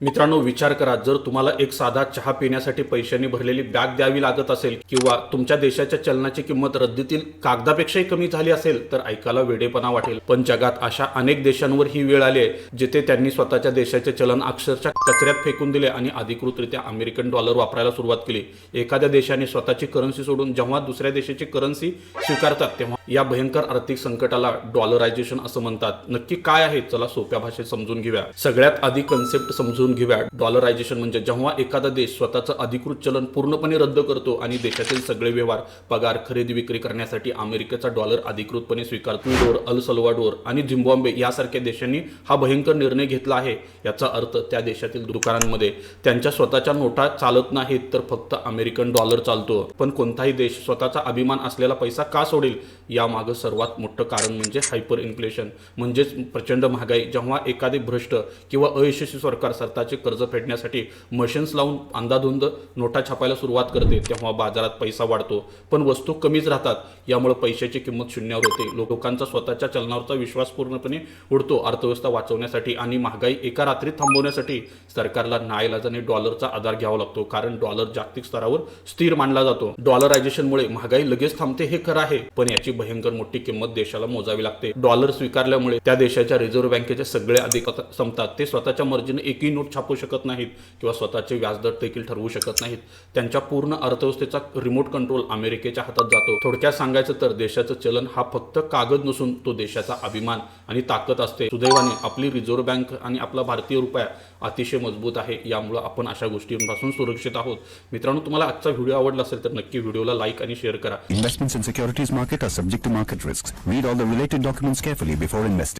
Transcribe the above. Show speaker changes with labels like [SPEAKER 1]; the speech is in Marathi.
[SPEAKER 1] मित्रांनो, विचार करा, जर तुम्हाला एक साधा चहा पिण्यासाठी पैशांनी भरलेली बॅग द्यावी लागत असेल किंवा तुमच्या देशाच्या चलनाची किंमत रद्दीतील कागदापेक्षाही कमी झाली असेल तर ऐकायला वेडेपणा वाटेल. पण जगात अशा अनेक देशांवर ही वेळ आली आहे जिथे त्यांनी स्वतःच्या देशाचे चलन अक्षरशः कचऱ्यात फेकून दिले आणि अधिकृतरित्या अमेरिकन डॉलर वापरायला सुरुवात केली. एखाद्या देशाने स्वतःची करन्सी सोडून जेव्हा दुसऱ्या देशाची करन्सी स्वीकारतात तेव्हा या भयंकर आर्थिक संकटाला डॉलरायझेशन असं म्हणतात. नक्की काय आहे, चला सोप्या भाषेत समजून घेऊया. सगळ्यात आधी कन्सेप्ट समजून घेऊया. डॉलरायझेशन म्हणजे जेव्हा एखादा देश स्वतःचं अधिकृत चलन पूर्णपणे रद्द करतो आणि देशातील सगळे व्यवहार, पगार, खरेदी विक्री करण्यासाठी अमेरिकेचा डॉलर अधिकृतपणे स्वीकारतो. इक्वेडोर, अल सल्वाडोर आणि झिम्बाब्वे यासारख्या देशांनी हा भयंकर निर्णय घेतला आहे. याचा अर्थ त्या देशातील दुकानांमध्ये त्यांच्या स्वतःच्या नोटा चालत नाहीत तर फक्त अमेरिकन डॉलर चालतो. पण कोणताही देश स्वतःचा अभिमान असलेला पैसा का सोडेल? यामागं सर्वात मोठं कारण म्हणजे हायपर इन्फ्लेशन म्हणजेच प्रचंड महागाई. जेव्हा एखादे भ्रष्ट किंवा अयशस्वी सरकार स्वतःचे कर्ज फेडण्यासाठी मशीन्स लावून अंधाधुंद नोटा छापायला सुरुवात करते तेव्हा बाजारात पैसा वाढतो पण वस्तू कमीच राहतात. यामुळे पैशाची किंमत शून्यावर होते. लोकांचा स्वतःच्या चलनावरचा विश्वास पूर्णपणे उडतो. अर्थव्यवस्था वाचवण्यासाठी आणि महागाई एका रात्रीत थांबवण्यासाठी सरकारला नाईलाजाने डॉलरचा आधार घ्यावा लागतो, कारण डॉलर जागतिक स्तरावर स्थिर मानला जातो. डॉलरायझेशनमुळे महागाई लगेच थांबते हे खरं आहे, पण याची भयंकर मोठी किंमत देशाला मोजावी लागते. डॉलर स्वीकारल्यामुळे त्या देशाच्या रिझर्व्ह बँकेचे सगळे अधिकार संपतात. ते स्वतःच्या मर्जीने एकही नोट छापू शकत नाहीत किंवा स्वतःचे व्याजदर देखील ठरवू शकत नाहीत. त्यांच्या पूर्ण अर्थव्यवस्थेचा रिमोट कंट्रोल अमेरिकेच्या हातात जातो. थोडक्यात सांगायचं तर देशाचं चलन हा फक्त कागद नसून तो देशाचा अभिमान आणि ताकद असते. सुदैवाने आपली रिझर्व्ह बँक आणि आपला भारतीय रुपया अतिशय मजबूत आहे. यामुळे आपण अशा गोष्टींपासून सुरक्षित आहोत. मित्रांनो, तुम्हाला आजचा व्हिडिओ आवडला असेल तर नक्की व्हिडिओला लाईक आणि शेअर करा.
[SPEAKER 2] Investments in securities market are subject to market risks. Read all the related documents carefully before investing.